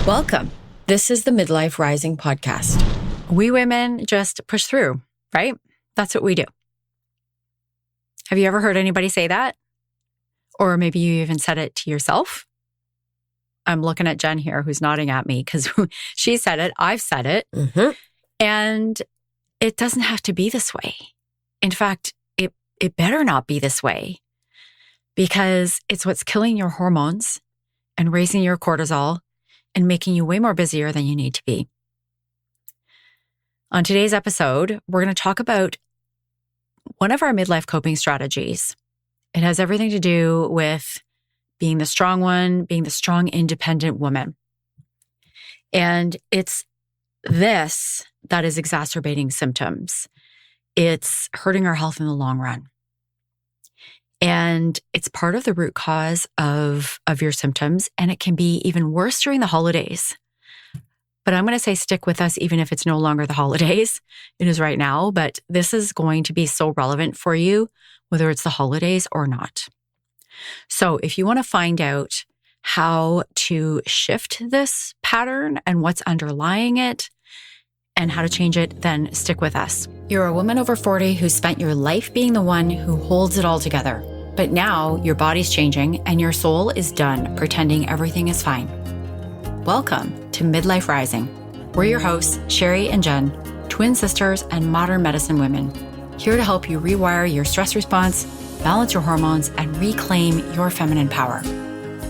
Welcome. This is the Midlife Rising podcast. We women just push through, right? That's what we do. Have you ever heard anybody say that? Or maybe you even said it to yourself? I'm looking at Jen here who's nodding at me because she said it. I've said it. Mm-hmm. And it doesn't have to be this way. In fact, it better not be this way because it's what's killing your hormones and raising your cortisol and making you way more busier than you need to be. On today's episode, we're going to talk about one of our midlife coping strategies. It has everything to do with being the strong one, being the strong, independent woman. And it's this that is exacerbating symptoms. It's hurting our health in the long run. And it's part of the root cause of your symptoms. And it can be even worse during the holidays. But I'm going to say stick with us even if it's no longer the holidays. It is right now, but this is going to be so relevant for you, whether it's the holidays or not. So if you want to find out how to shift this pattern and what's underlying it and how to change it, then stick with us. You're a woman over 40 who spent your life being the one who holds it all together. But now your body's changing and your soul is done pretending everything is fine. Welcome to Midlife Rising. We're your hosts, Sherry and Jen, twin sisters and modern medicine women, here to help you rewire your stress response, balance your hormones, and reclaim your feminine power.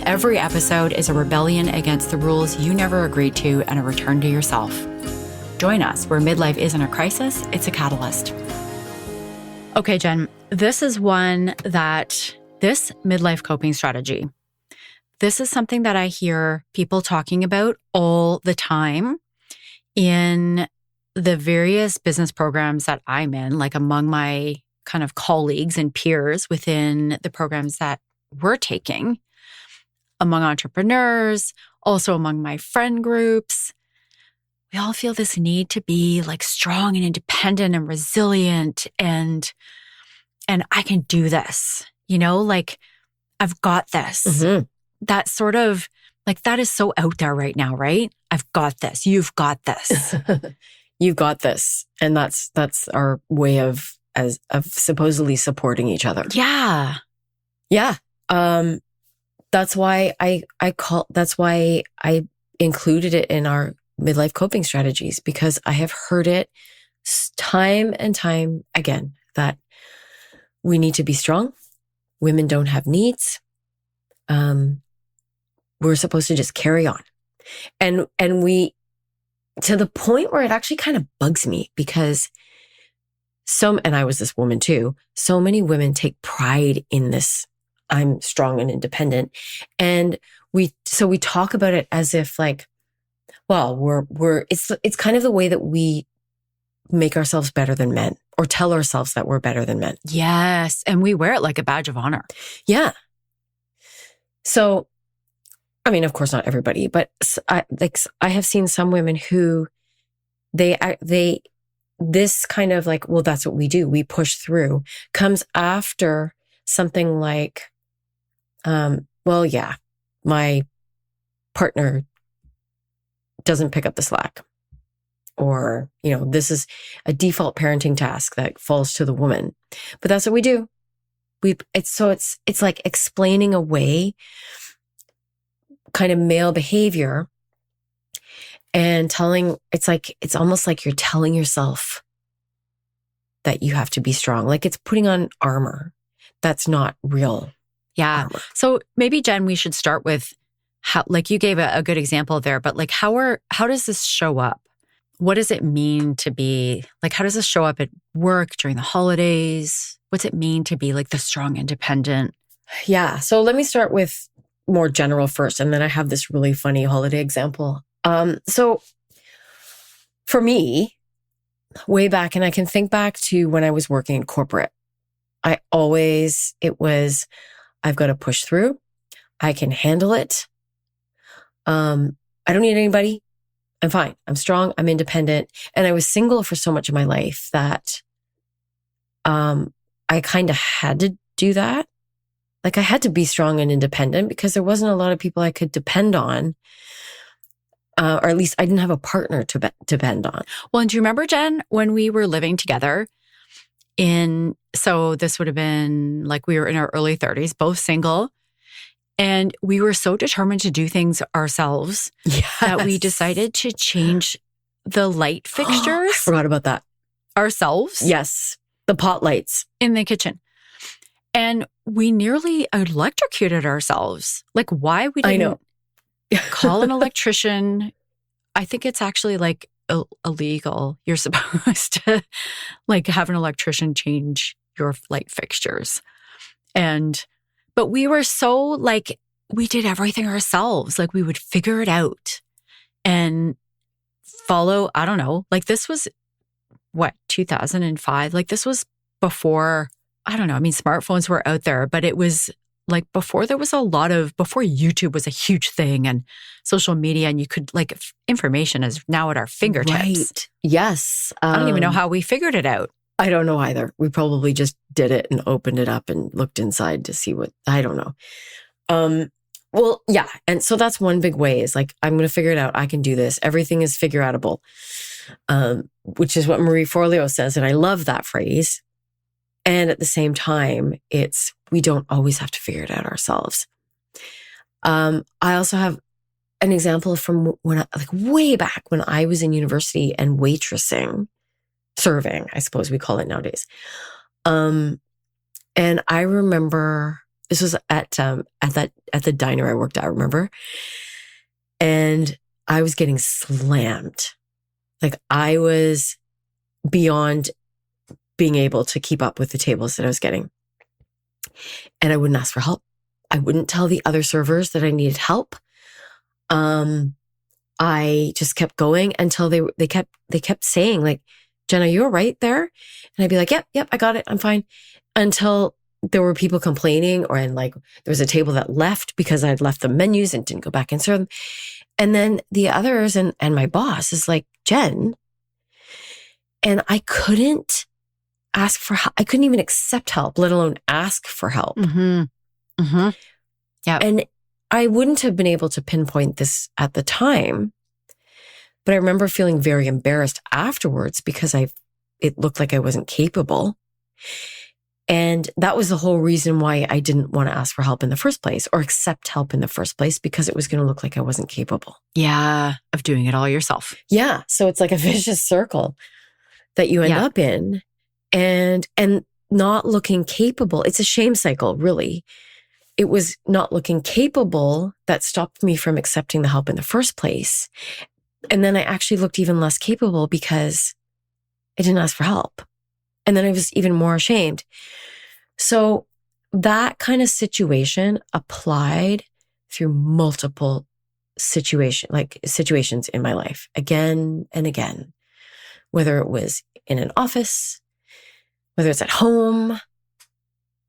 Every episode is a rebellion against the rules you never agreed to and a return to yourself. Join us where midlife isn't a crisis, it's a catalyst. Okay, Jen, this is this midlife coping strategy. This is something that I hear people talking about all the time in the various business programs that I'm in, like among my kind of colleagues and peers within the programs that we're taking, among entrepreneurs, also among my friend groups. We all feel this need to be like strong and independent and resilient and I can do this, like I've got this. Mm-hmm. That sort of like that is so out there right now, right? I've got this. You've got this. You've got this. And that's our way of supposedly supporting each other. Yeah. Yeah. That's why I included it in our midlife coping strategies, because I have heard it time and time again that we need to be strong. Women don't have needs. We're supposed to just carry on. And we, to the point where it actually kind of bugs me because and I was this woman too, so many women take pride in this, I'm strong and independent. And we talk about it as if like, well, it's kind of the way that we make ourselves better than men or tell ourselves that we're better than men. Yes. And we wear it like a badge of honor. Yeah. So, I mean, of course, not everybody, but I have seen some women who this kind of like, well, that's what we do. We push through comes after something like, well, yeah, my partner doesn't pick up the slack, or, this is a default parenting task that falls to the woman, but that's what we do. It's like explaining away kind of male behavior and it's almost like you're telling yourself that you have to be strong. Like it's putting on armor. That's not real. Yeah. Armor. So maybe, Jen, we should start with how, like you gave a good example there, but like how does this show up? What does it mean to be like, how does this show up at work during the holidays? What's it mean to be like the strong, independent? Yeah. So let me start with more general first. And then I have this really funny holiday example. So for me, way back, and I can think back to when I was working in corporate, I've got to push through. I can handle it. I don't need anybody. I'm fine. I'm strong. I'm independent. And I was single for so much of my life that, I kind of had to do that. Like I had to be strong and independent because there wasn't a lot of people I could depend on. or at least I didn't have a partner to depend on. Well, and do you remember, Jen, when we were living together so this would have been like we were in our early 30s, both single. And we were so determined to do things ourselves that we decided to change the light fixtures. I forgot about that. Ourselves. Yes. The pot lights. In the kitchen. And we nearly electrocuted ourselves. Like why we didn't call an electrician. I think it's actually like illegal. You're supposed to like have an electrician change your light fixtures. But we were so like, we did everything ourselves. Like we would figure it out and follow, I don't know, like this was 2005? Like this was before, I don't know. I mean, smartphones were out there, but it was like before there was before YouTube was a huge thing and social media and you could like information is now at our fingertips. Right. Yes. I don't even know how we figured it out. I don't know either. We probably just did it and opened it up and looked inside to see I don't know. Well, yeah. And so that's one big way is like, I'm going to figure it out. I can do this. Everything is figure outable, which is what Marie Forleo says. And I love that phrase. And at the same time, we don't always have to figure it out ourselves. I also have an example from way back when I was in university and serving, I suppose we call it nowadays. And I remember this was at the diner I worked at, I remember. And I was getting slammed. Like I was beyond being able to keep up with the tables that I was getting. And I wouldn't ask for help. I wouldn't tell the other servers that I needed help. I just kept going until they kept saying like, Jen, are you all right there? And I'd be like, yep, I got it. I'm fine. Until there were people complaining and like there was a table that left because I'd left the menus and didn't go back and serve them. And then the others and my boss is like, Jen. And I couldn't ask for help. I couldn't even accept help, let alone ask for help. Mm-hmm. Mm-hmm. Yeah. And I wouldn't have been able to pinpoint this at the time. But I remember feeling very embarrassed afterwards because it looked like I wasn't capable. And that was the whole reason why I didn't want to ask for help in the first place or accept help in the first place, because it was going to look like I wasn't capable. Yeah. Of doing it all yourself. Yeah. So it's like a vicious circle that you end up in and not looking capable. It's a shame cycle, really. It was not looking capable that stopped me from accepting the help in the first place. And then I actually looked even less capable because I didn't ask for help. And then I was even more ashamed. So that kind of situation applied through multiple situations in my life, again and again, whether it was in an office, whether it's at home,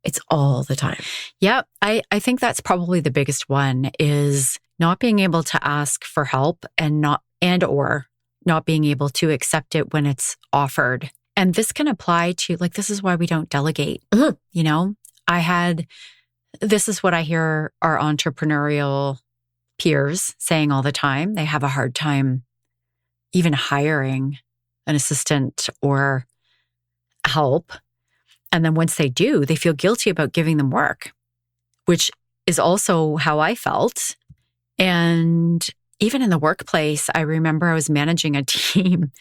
it's all the time. Yeah. I think that's probably the biggest one is not being able to ask for help or not being able to accept it when it's offered. And this can apply to this is why we don't delegate. Mm-hmm. You know, this is what I hear our entrepreneurial peers saying all the time. They have a hard time even hiring an assistant or help. And then once they do, they feel guilty about giving them work, which is also how I felt. And even in the workplace, I remember I was managing a team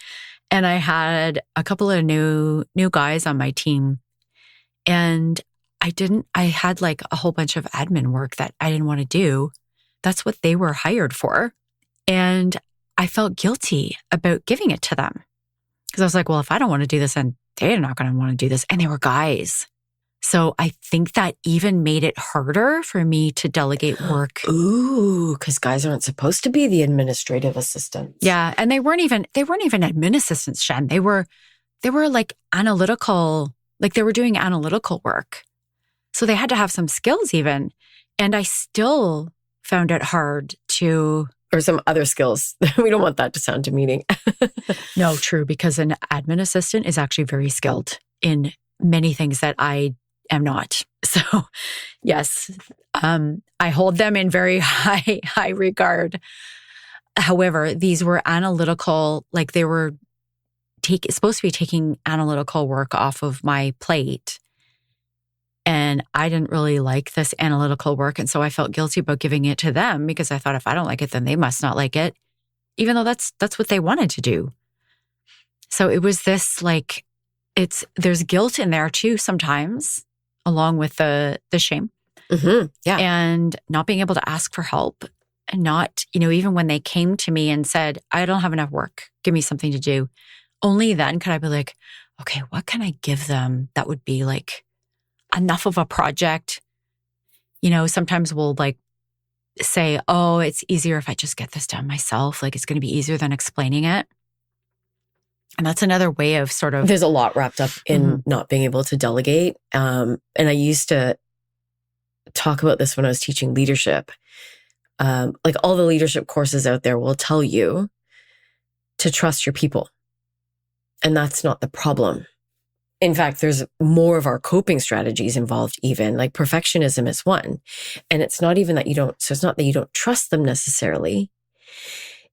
and I had a couple of new guys on my team. And I had like a whole bunch of admin work that I didn't want to do. That's what they were hired for. And I felt guilty about giving it to them. Because I was like, well, if I don't want to do this, then they're not going to want to do this. And they were guys. So I think that even made it harder for me to delegate work. Ooh, because guys aren't supposed to be the administrative assistants. Yeah. And they weren't even admin assistants, Jen. They were like analytical, like they were doing analytical work. So they had to have some skills even. And I still found it hard to... Or some other skills. We don't want that to sound demeaning. No, true. Because an admin assistant is actually very skilled in many things that I am not. So yes, I hold them in very high regard. However, these were analytical, like they were supposed to be taking analytical work off of my plate. And I didn't really like this analytical work. And so I felt guilty about giving it to them because I thought if I don't like it, then they must not like it, even though that's what they wanted to do. So it was this like, there's guilt in there too sometimes, along with the shame. Mm-hmm. Yeah. And not being able to ask for help and not, even when they came to me and said, I don't have enough work, give me something to do. Only then could I be like, okay, what can I give them that would be like enough of a project? Sometimes we'll like say, oh, it's easier if I just get this done myself. Like it's going to be easier than explaining it. And that's another way of sort of... There's a lot wrapped up in not being able to delegate. And I used to talk about this when I was teaching leadership. Like all the leadership courses out there will tell you to trust your people. And that's not the problem. In fact, there's more of our coping strategies involved even, like perfectionism is one. And it's not even that it's not that you don't trust them necessarily.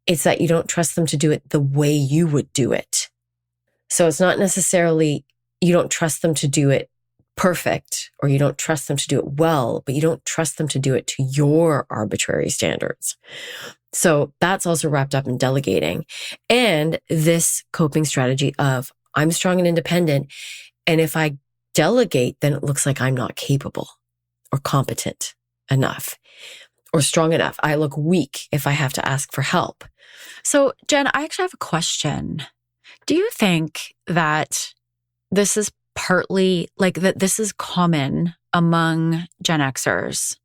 It's that you don't trust them to do it the way you would do it. So it's not necessarily you don't trust them to do it perfect, or you don't trust them to do it well, but you don't trust them to do it to your arbitrary standards. So that's also wrapped up in delegating. And this coping strategy of I'm strong and independent, and if I delegate, then it looks like I'm not capable or competent enough or strong enough. I look weak if I have to ask for help. So, Jen, I actually have a question. Do you think that this is partly like that this is common among Gen Xers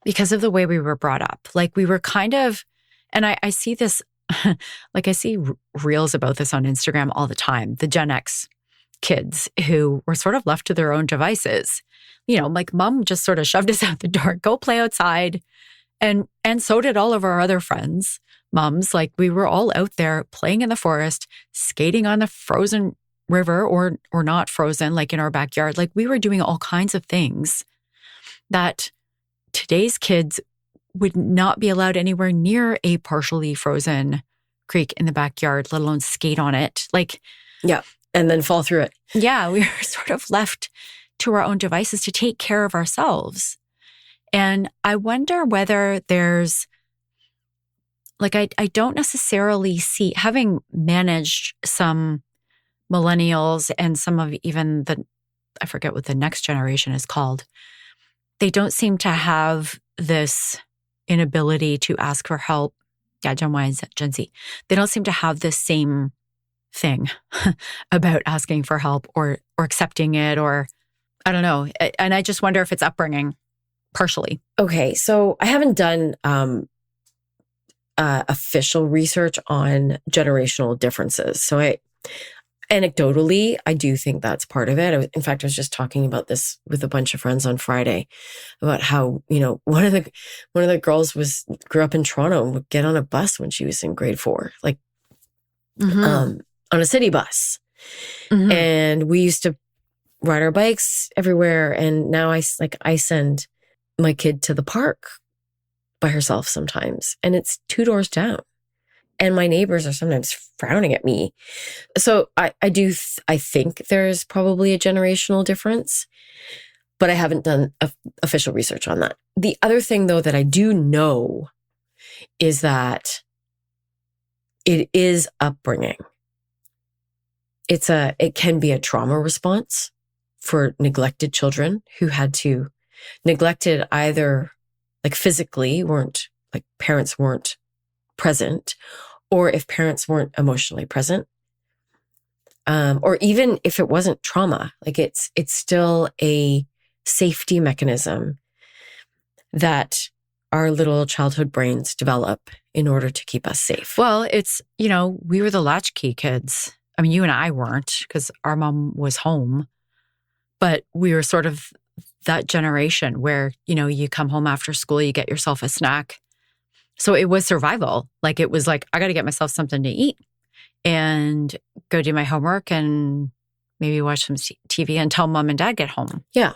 because of the way we were brought up? Like we were kind of, and I see this, like I see reels about this on Instagram all the time, the Gen X kids who were sort of left to their own devices. Like mom just sort of shoved us out the door, go play outside. And so did all of our other friends, moms. Like we were all out there playing in the forest, skating on the frozen river or not frozen, like in our backyard. Like we were doing all kinds of things that today's kids would not be allowed anywhere near a partially frozen creek in the backyard, let alone skate on it. Like, yeah. And then fall through it. Yeah. We were sort of left to our own devices to take care of ourselves. And I wonder whether there's like, I don't necessarily see, having managed some millennials and some of even I forget what the next generation is called, they don't seem to have this inability to ask for help. Yeah, Gen Y and Gen Z. They don't seem to have this same thing about asking for help or accepting it, or I don't know. And I just wonder if it's upbringing partially. Okay, so I haven't done official research on generational differences. So anecdotally, I do think that's part of it. In fact, I was just talking about this with a bunch of friends on Friday about how, one of the girls grew up in Toronto and would get on a bus when she was in grade 4, like on a city bus. Mm-hmm. And we used to ride our bikes everywhere. And now I send my kid to the park by herself sometimes, and it's 2 doors down. And my neighbors are sometimes frowning at me. So I think there's probably a generational difference, but I haven't done official research on that. The other thing, though, that I do know is that it is upbringing. It can be a trauma response for neglected children who had to neglected either like physically parents weren't present, or if parents weren't emotionally present, or even if it wasn't trauma, like it's still a safety mechanism that our little childhood brains develop in order to keep us safe. Well, it's, we were the latchkey kids. I mean, you and I weren't because our mom was home, but we were sort of that generation where, you come home after school, you get yourself a snack. So it was survival. Like it was like, I got to get myself something to eat and go do my homework and maybe watch some TV until mom and dad get home. Yeah.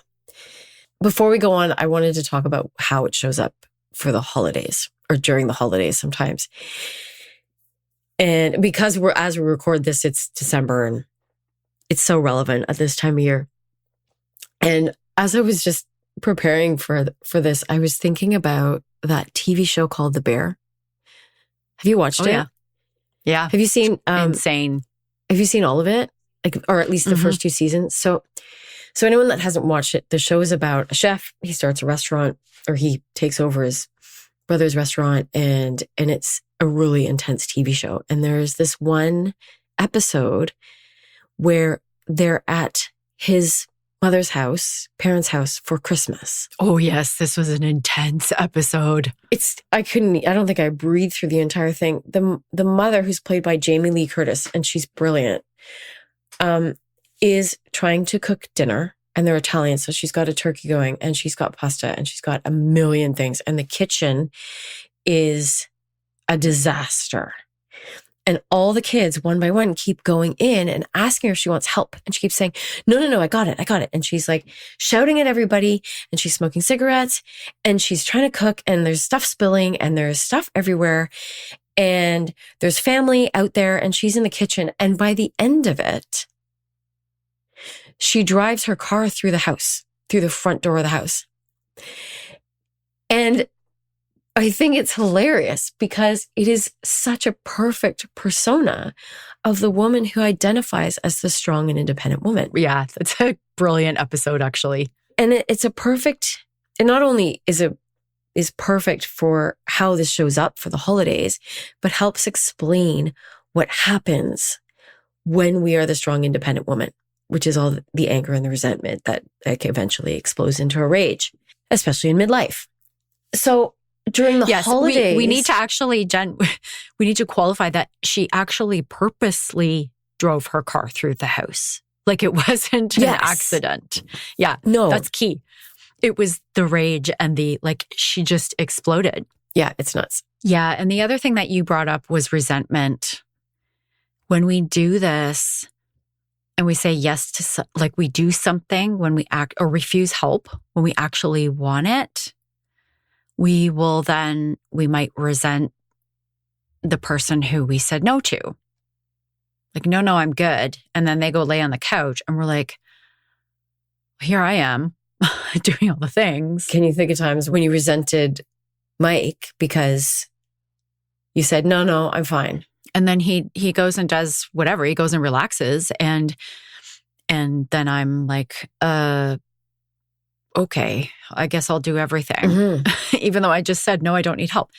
Before we go on, I wanted to talk about how it shows up for the holidays. or during the holidays sometimes. And because as we record this, it's December and it's so relevant at this time of year. And as I was just preparing for this, I was thinking about that TV show called The Bear. Have you watched it? Yeah. Yeah. Have you seen insane? Have you seen all of it? Like, or at least the first 2 seasons? So anyone that hasn't watched it, the show is about a chef. He starts a restaurant, or he takes over his brother's restaurant, and it's a really intense TV show. And there's this one episode where they're at his mother's house, parents' house for Christmas. Oh yes, this was an intense episode. I don't think I breathed through the entire thing. The mother, who's played by Jamie Lee Curtis, and she's brilliant, is trying to cook dinner, and they're Italian. So she's got a turkey going, and she's got pasta, and she's got a million things. And the kitchen is a disaster. And all the kids, one by one, keep going in and asking her if she wants help. And she keeps saying, no, I got it. And she's like shouting at everybody, and she's smoking cigarettes, and she's trying to cook, and there's stuff spilling, and there's stuff everywhere. And there's family out there, and she's in the kitchen. And by the end of it, she drives her car through the house, through the front door of the house. And I think it's hilarious because it is such a perfect persona of the woman who identifies as the strong and independent woman. Yeah, it's a brilliant episode, actually. And it's a perfect, and not only is perfect for how this shows up for the holidays, but helps explain what happens when we are the strong, independent woman, which is all the anger and the resentment that eventually explodes into a rage, especially in midlife. So during the holidays, we need to actually, Jen, we need to qualify that she actually purposely drove her car through the house. Like it wasn't an accident. Yeah. No. That's key. It was the rage and she just exploded. Yeah, it's nuts. Yeah. And the other thing that you brought up was resentment. When we do this and we say yes to, we do something when we act or refuse help, when we actually want it, we might resent the person who we said no to. Like, no, I'm good. And then they go lay on the couch and we're like, here I am doing all the things. Can you think of times when you resented Mike because you said, no, I'm fine? And then he goes and does whatever. He goes and relaxes. And then I'm like, okay, I guess I'll do everything. Even though I just said, no, I don't need help.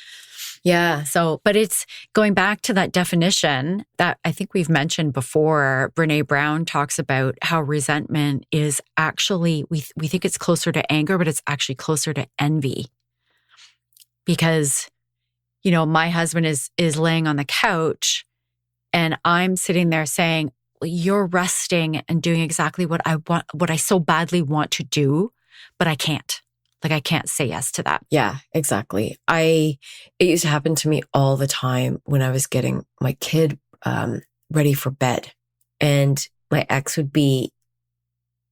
Yeah. So, but it's going back to that definition that I think we've mentioned before. Brene Brown talks about how resentment is actually, we think it's closer to anger, but it's actually closer to envy. Because, my husband is laying on the couch and I'm sitting there saying, well, you're resting and doing exactly what I want, what I so badly want to do, but I can't. I can't say yes to that. Yeah, exactly. It used to happen to me all the time when I was getting my kid ready for bed. And my ex would be,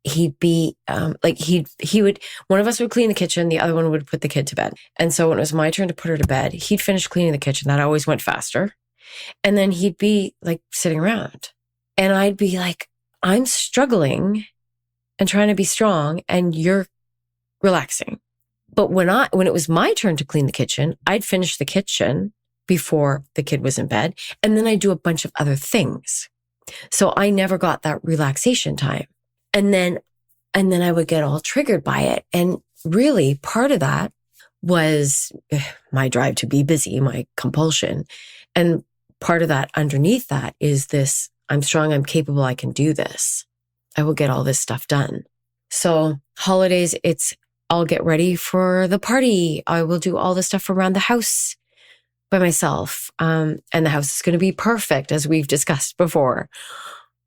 he would, one of us would clean the kitchen, the other one would put the kid to bed. And so when it was my turn to put her to bed, he'd finish cleaning the kitchen. That always went faster. And then he'd be sitting around. And I'd be like, I'm struggling and trying to be strong and you're relaxing. But when it was my turn to clean the kitchen, I'd finish the kitchen before the kid was in bed. And then I'd do a bunch of other things. So I never got that relaxation time. And then I would get all triggered by it. And really part of that was my drive to be busy, my compulsion. And part of that underneath that is this, I'm strong, I'm capable, I can do this. I will get all this stuff done. So holidays, I'll get ready for the party. I will do all the stuff around the house by myself. And the house is going to be perfect, as we've discussed before.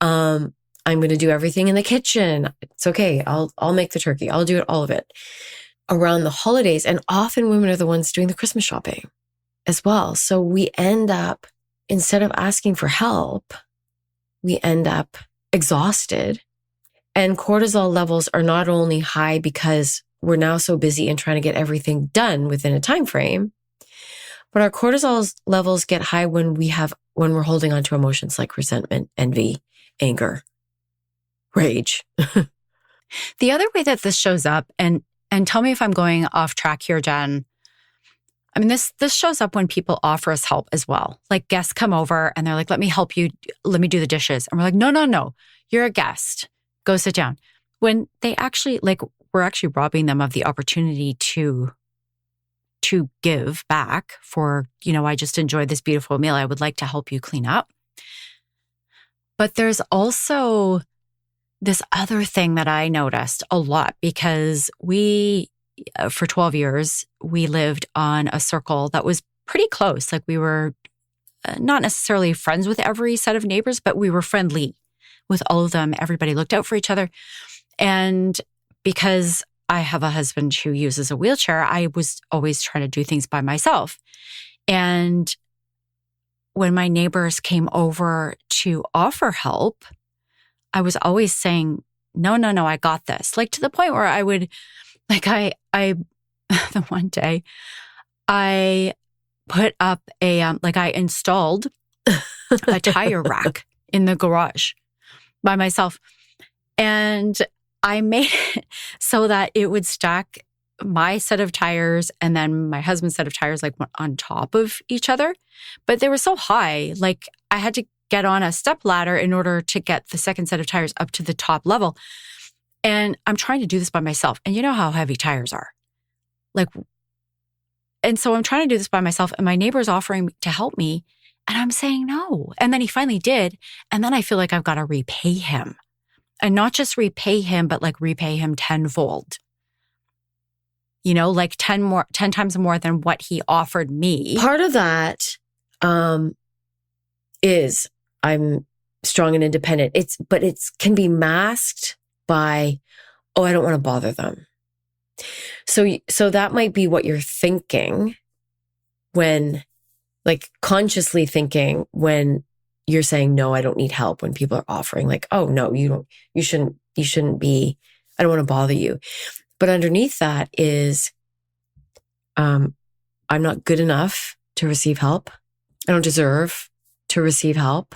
I'm going to do everything in the kitchen. It's okay. I'll make the turkey. I'll do all of it around the holidays. And often women are the ones doing the Christmas shopping as well. So we end up, instead of asking for help, we end up exhausted. And cortisol levels are not only high because we're now so busy and trying to get everything done within a time frame, But our cortisol levels get high when we're holding on to emotions like resentment, envy, anger, rage. The other way that this shows up, and tell me if I'm going off track here, Jen. I mean, this shows up when people offer us help as well. Like guests come over and they're like, let me help you. Let me do the dishes. And we're like, no. You're a guest. Go sit down. When they actually, like, we're actually robbing them of the opportunity to give back for, I just enjoyed this beautiful meal. I would like to help you clean up. But there's also this other thing that I noticed a lot because for 12 years, we lived on a circle that was pretty close. Like we were not necessarily friends with every set of neighbors, but we were friendly with all of them. Everybody looked out for each other. And because I have a husband who uses a wheelchair, I was always trying to do things by myself. And when my neighbors came over to offer help, I was always saying, no, I got this. Like to the point where I would, like the one day I put up I installed a tire rack in the garage by myself. And I made it so that it would stack my set of tires and then my husband's set of tires like on top of each other. But they were so high, like I had to get on a step ladder in order to get the second set of tires up to the top level. And I'm trying to do this by myself. And you know how heavy tires are. And so I'm trying to do this by myself and my neighbor's offering to help me and I'm saying no. And then he finally did. And then I feel like I've got to repay him. And not just repay him, but like repay him tenfold. Like 10 times more than what he offered me. Part of that is I'm strong and independent. But it can be masked by, I don't want to bother them. So that might be what you're thinking when, like consciously thinking when you're saying, no, I don't need help, when people are offering like, oh no, you shouldn't be, I don't want to bother you. But underneath that is, I'm not good enough to receive help. I don't deserve to receive help.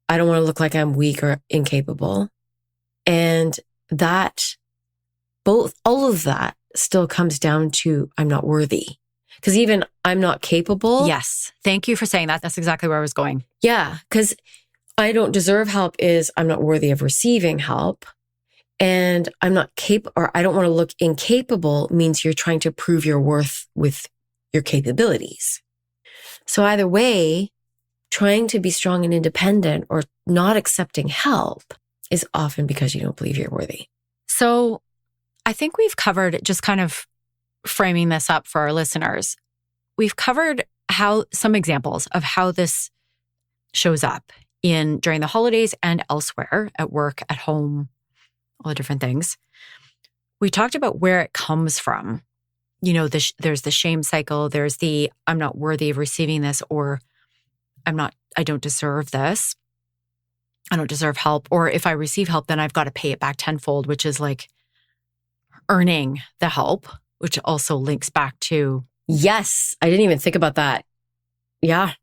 I don't want to look like I'm weak or incapable. And all of that still comes down to I'm not worthy. Because even I'm not capable. Yes. Thank you for saying that. That's exactly where I was going. Yeah. Because I don't deserve help is I'm not worthy of receiving help. And I'm not capable, or I don't want to look incapable means you're trying to prove your worth with your capabilities. So either way, trying to be strong and independent or not accepting help is often because you don't believe you're worthy. So I think we've covered, just kind of framing this up for our listeners, we've covered some examples of how this shows up during the holidays and elsewhere, at work, at home, all the different things. We talked about where it comes from. There's the shame cycle. There's the I'm not worthy of receiving this, or I don't deserve this. I don't deserve help. Or if I receive help, then I've got to pay it back tenfold, which is like earning the help, which also links back to. Yes. I didn't even think about that. Yeah.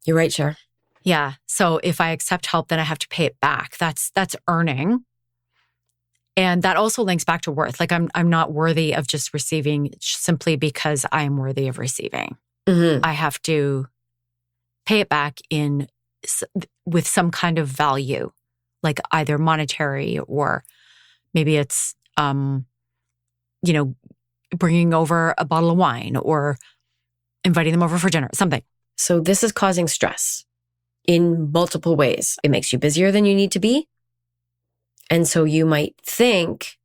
You're right, Cher. Yeah. So if I accept help, then I have to pay it back. That's earning. And that also links back to worth. Like I'm not worthy of just receiving simply because I'm worthy of receiving. Mm-hmm. I have to pay it back with some kind of value, like either monetary or maybe it's, bringing over a bottle of wine or inviting them over for dinner, something. So this is causing stress in multiple ways. It makes you busier than you need to be. And so you might think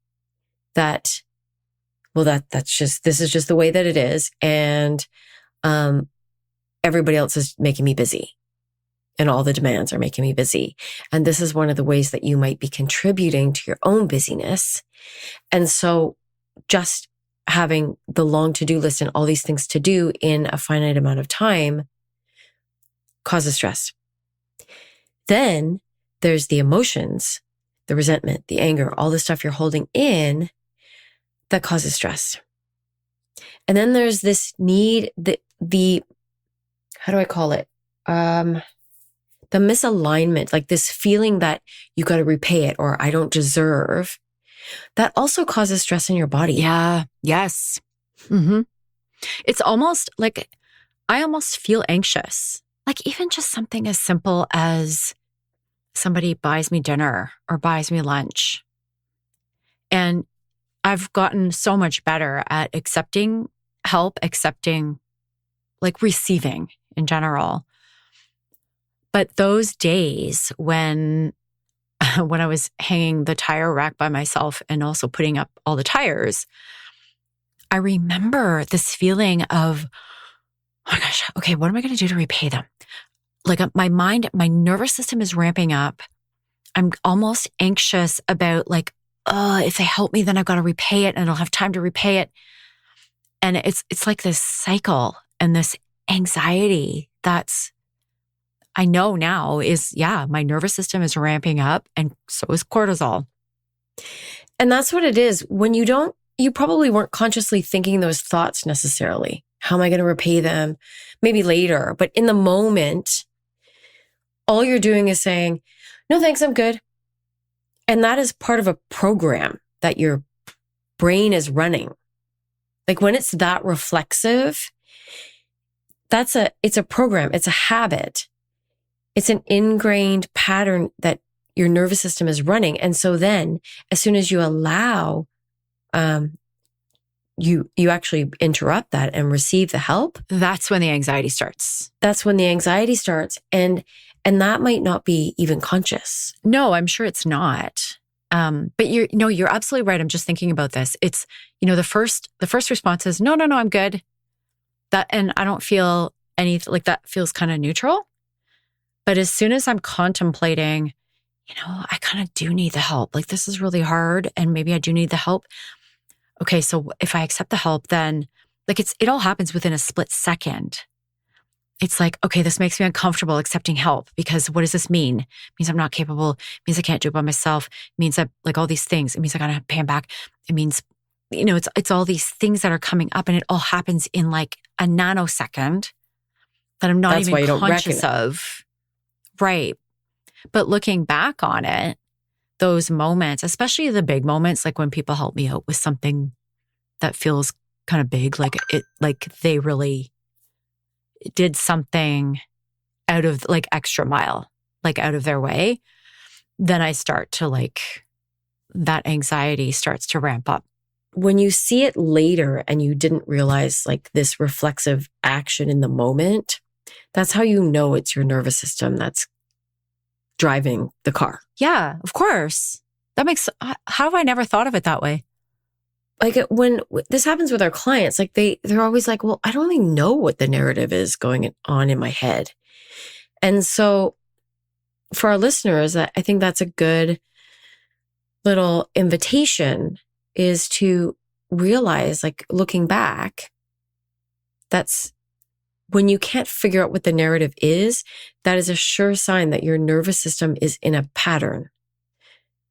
that, well, this is just the way that it is. And everybody else is making me busy. And all the demands are making me busy. And this is one of the ways that you might be contributing to your own busyness. And so just having the long to-do list and all these things to do in a finite amount of time causes stress. Then there's the emotions, the resentment, the anger, all the stuff you're holding in that causes stress. And then there's this need, the how do I call it? The misalignment, like this feeling that you got to repay it or I don't deserve. That also causes stress in your body. Yeah. Yes. Mm-hmm. It's almost like I almost feel anxious. Like even just something as simple as somebody buys me dinner or buys me lunch. And I've gotten so much better at accepting help, accepting, like receiving in general. But those days when I was hanging the tire rack by myself and also putting up all the tires, I remember this feeling of, oh my gosh, okay, what am I going to do to repay them? Like my mind, my nervous system is ramping up. I'm almost anxious about like, if they help me, then I've got to repay it and I'll have time to repay it. And it's like this cycle and this anxiety that's, I know now is, my nervous system is ramping up and so is cortisol. And that's what it is. When you probably weren't consciously thinking those thoughts necessarily. How am I going to repay them? Maybe later. But in the moment, all you're doing is saying, no, thanks, I'm good. And that is part of a program that your brain is running. Like when it's that reflexive, it's a program. It's a habit. It's an ingrained pattern that your nervous system is running. And so then as soon as you allow, you actually interrupt that and receive the help. That's when the anxiety starts. And that might not be even conscious. No, I'm sure it's not. But you're absolutely right. I'm just thinking about this. It's, the first response is, no, I'm good. And I don't feel anything like that feels kind of neutral. But as soon as I'm contemplating, I kind of do need the help. Like this is really hard and maybe I do need the help. Okay, so if I accept the help, then like it all happens within a split second. It's like, okay, this makes me uncomfortable accepting help because what does this mean? It means I'm not capable. It means I can't do it by myself. It means that like all these things. It means I gotta pay him back. It means, it's all these things that are coming up and it all happens in like a nanosecond that I'm not even conscious of. Right. But looking back on it, those moments, especially the big moments, like when people help me out with something that feels kind of big, like they really did something out of like extra mile, like out of their way, then I start to like, that anxiety starts to ramp up. When you see it later and you didn't realize like this reflexive action in the moment, that's how you know it's your nervous system that's driving the car. Yeah, of course. How have I never thought of it that way? Like when this happens with our clients, like they're always like, well, I don't really know what the narrative is going on in my head. And so for our listeners, I think that's a good little invitation is to realize, like looking back, that's when you can't figure out what the narrative is, that is a sure sign that your nervous system is in a pattern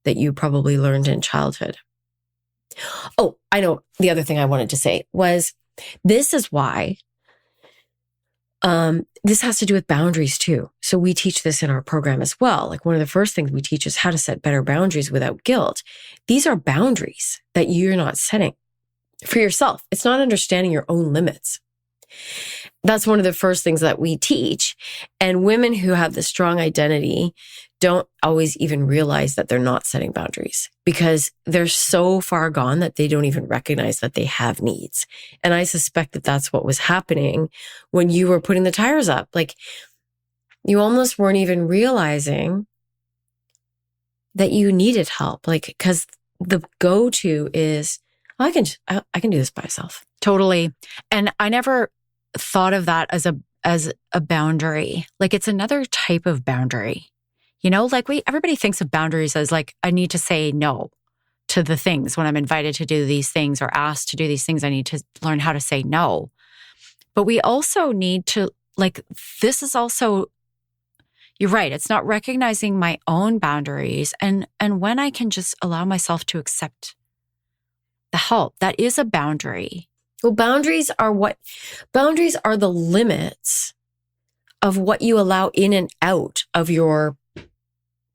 that you probably learned in childhood. Oh, I know. The other thing I wanted to say was this is why this has to do with boundaries too. So we teach this in our program as well. Like one of the first things we teach is how to set better boundaries without guilt. These are boundaries that you're not setting for yourself. It's not understanding your own limits. That's one of the first things that we teach. And women who have the strong identity don't always even realize that they're not setting boundaries because they're so far gone that they don't even recognize that they have needs. And I suspect that that's what was happening when you were putting the tires up. Like you almost weren't even realizing that you needed help. Like, because the go-to is, I can do this by myself. Totally. And I never thought of that as a boundary. Like it's another type of boundary. Like everybody thinks of boundaries as like, I need to say no to the things when I'm invited to do these things or asked to do these things. I need to learn how to say no. But we also need to, like, this is also, you're right. It's not recognizing my own boundaries. And when I can just allow myself to accept the help, that is a boundary. Well, boundaries are the limits of what you allow in and out of your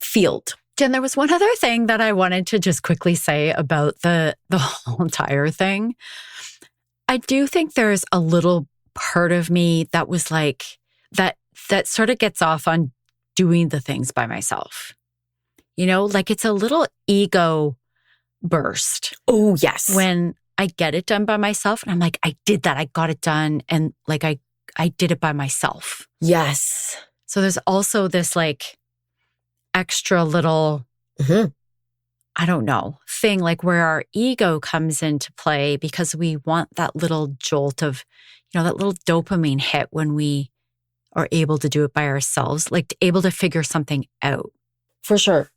field. Jen, there was one other thing that I wanted to just quickly say about the whole entire thing. I do think there's a little part of me that was like, that sort of gets off on doing the things by myself. You know, like it's a little ego burst. Oh, yes. When I get it done by myself and I'm like, I did that. I got it done. And like, I did it by myself. Yes. So there's also this like extra little, I don't know, thing like where our ego comes into play because we want that little jolt of, you know, that little dopamine hit when we are able to do it by ourselves, like able to figure something out. For sure.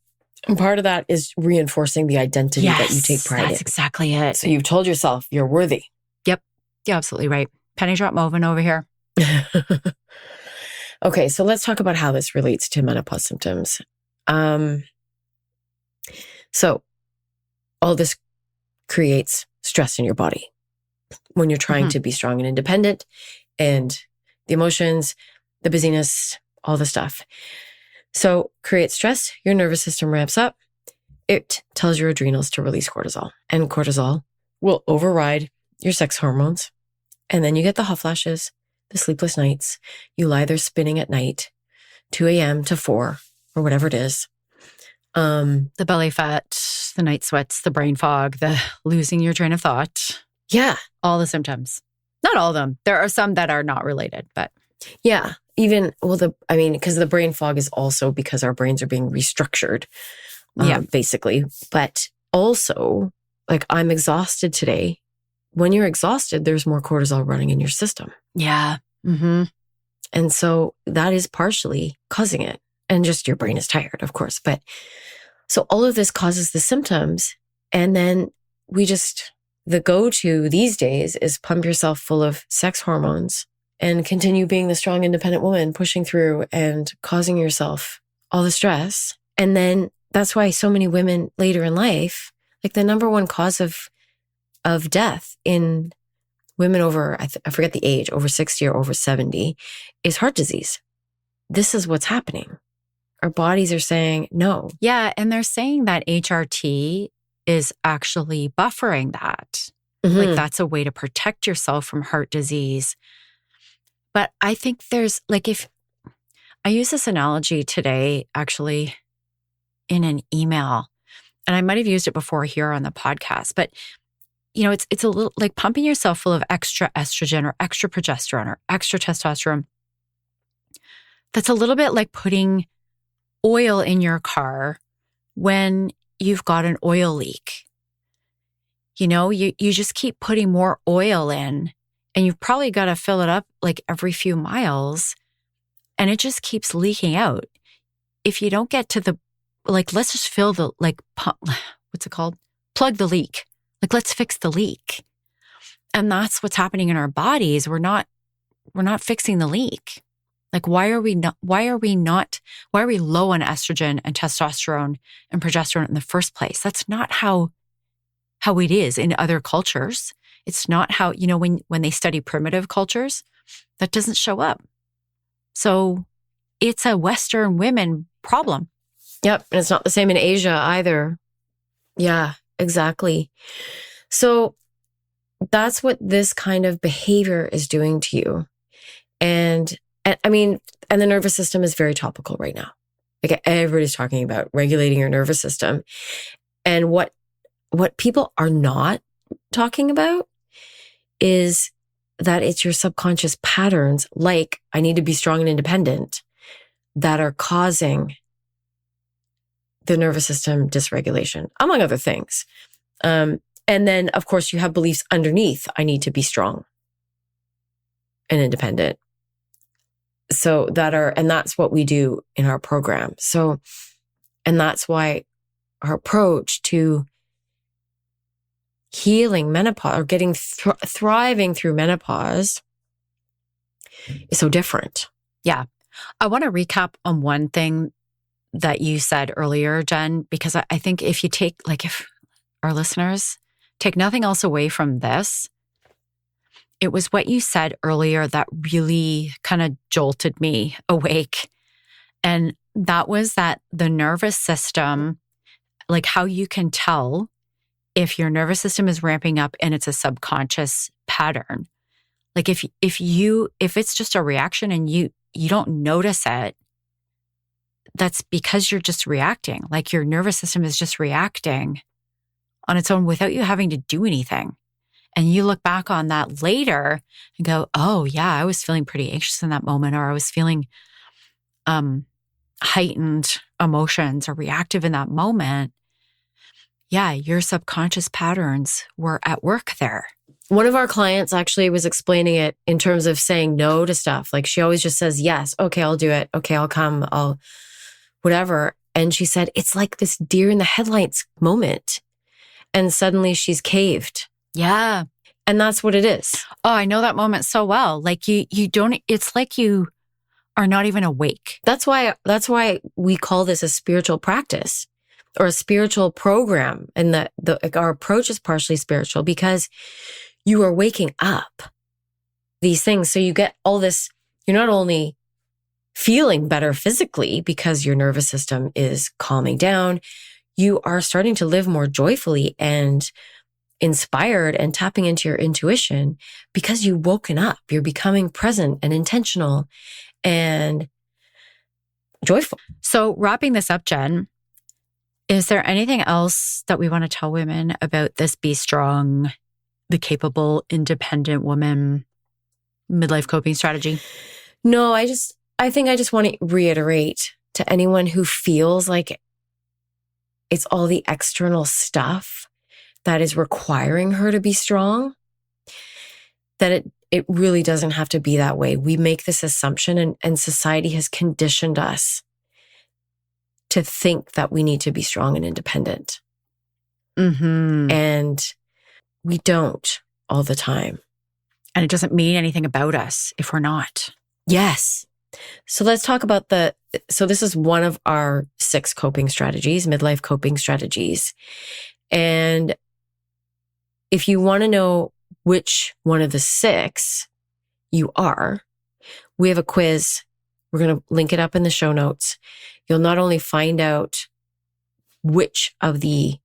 And part of that is reinforcing the identity that you take pride in. That's exactly it. So you've told yourself you're worthy. Yep. You're absolutely right. Penny drop moving over here. Okay, so let's talk about how this relates to menopause symptoms. So all this creates stress in your body when you're trying to be strong and independent, and the emotions, the busyness, all the stuff. So creates stress, your nervous system ramps up. It tells your adrenals to release cortisol, and cortisol will override your sex hormones. And then you get the hot flashes, the sleepless nights. You lie there spinning at night, 2 a.m. to 4 or whatever it is. The belly fat, the night sweats, the brain fog, the losing your train of thought. Yeah. All the symptoms. Not all of them. There are some that are not related, but. Yeah. Even, because the brain fog is also because our brains are being restructured, basically. But also, like, I'm exhausted today. When you're exhausted, there's more cortisol running in your system. Yeah. Mm-hmm. And so that is partially causing it. And just your brain is tired, of course. But so all of this causes the symptoms. And then the go-to these days is pump yourself full of sex hormones and continue being the strong, independent woman, pushing through and causing yourself all the stress. And then that's why so many women later in life, like the number one cause of death in women over, I forget the age, over 60 or over 70, is heart disease. This is what's happening. Our bodies are saying no. Yeah, and they're saying that HRT is actually buffering that. Like that's a way to protect yourself from heart disease. But I think there's like, if I use this analogy today, actually in an email, and I might have used it before here on the podcast, but you know, it's a little like pumping yourself full of extra estrogen or extra progesterone or extra testosterone. That's a little bit like putting oil in your car when you've got an oil leak. You know, you just keep putting more oil in, and you've probably got to fill it up like every few miles, and it just keeps leaking out. If you don't get to the, like, let's just fill the, like, what's it called? Plug the leak. Like, let's fix the leak. And that's what's happening in our bodies. We're not fixing the leak. Like, why are we low on estrogen and testosterone and progesterone in the first place? That's not how it is in other cultures. It's not how, you know, when they study primitive cultures, that doesn't show up. So it's a Western women problem. Yep. And it's not the same in Asia either. Yeah, exactly. So that's what this kind of behavior is doing to you. And the nervous system is very topical right now. Like, everybody's talking about regulating your nervous system. And what people are not talking about is that it's your subconscious patterns, like I need to be strong and independent, that are causing the nervous system dysregulation, among other things. And then, of course, you have beliefs underneath, I need to be strong and independent. So that's what we do in our program. So, and that's why our approach to healing menopause or getting thriving through menopause is so different. Yeah. I want to recap on one thing that you said earlier, Jen, because I think if our listeners take nothing else away from this, it was what you said earlier that really kind of jolted me awake. And that was that the nervous system, like how you can tell if your nervous system is ramping up and it's a subconscious pattern. Like if it's just a reaction and you don't notice it, that's because you're just reacting. Like your nervous system is just reacting on its own without you having to do anything. And you look back on that later and go, oh yeah, I was feeling pretty anxious in that moment, or I was feeling heightened emotions or reactive in that moment. Yeah, your subconscious patterns were at work there. One of our clients actually was explaining it in terms of saying no to stuff. Like she always just says, yes, okay, I'll do it. Okay, I'll come, I'll whatever. And she said, it's like this deer in the headlights moment. And suddenly she's caved. Yeah. And that's what it is. Oh, I know that moment so well. Like you don't, it's like you are not even awake. That's why we call this a spiritual practice or a spiritual program. And our approach is partially spiritual because you are waking up these things. So you get all this, you're not only feeling better physically because your nervous system is calming down, you are starting to live more joyfully and inspired and tapping into your intuition because you've woken up. You're becoming present and intentional and joyful. So wrapping this up, Jen, is there anything else that we want to tell women about this Be Strong, the capable, independent woman midlife coping strategy? No, I think I just want to reiterate to anyone who feels like it's all the external stuff that is requiring her to be strong, that it really doesn't have to be that way. We make this assumption and society has conditioned us to think that we need to be strong and independent. Mm-hmm. And we don't all the time. And it doesn't mean anything about us if we're not. Yes. So let's talk about so this is one of our 6 coping strategies, midlife coping strategies. And if you want to know which one of the 6 you are, we have a quiz. We're going to link it up in the show notes. You'll not only find out which of the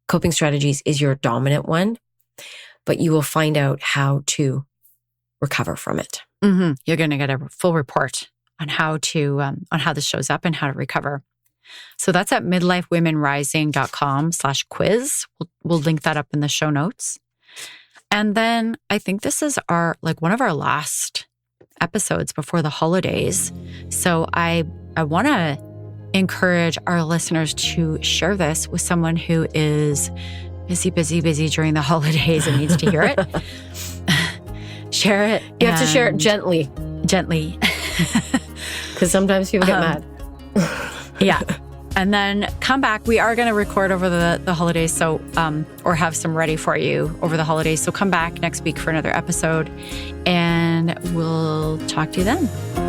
coping strategies is your dominant one, but you will find out how to recover from it. Mm-hmm. You're going to get a full report on how this shows up and how to recover. So that's at midlifewomenrising.com/quiz. We'll link that up in the show notes. And then I think this is one of our last episodes before the holidays. So I want to encourage our listeners to share this with someone who is busy during the holidays and needs to hear it. Share it. You have to share it gently. Gently. Because sometimes people get mad. Yeah. And then come back. We are going to record over the holidays, so or have some ready for you over the holidays. So come back next week for another episode, and we'll talk to you then.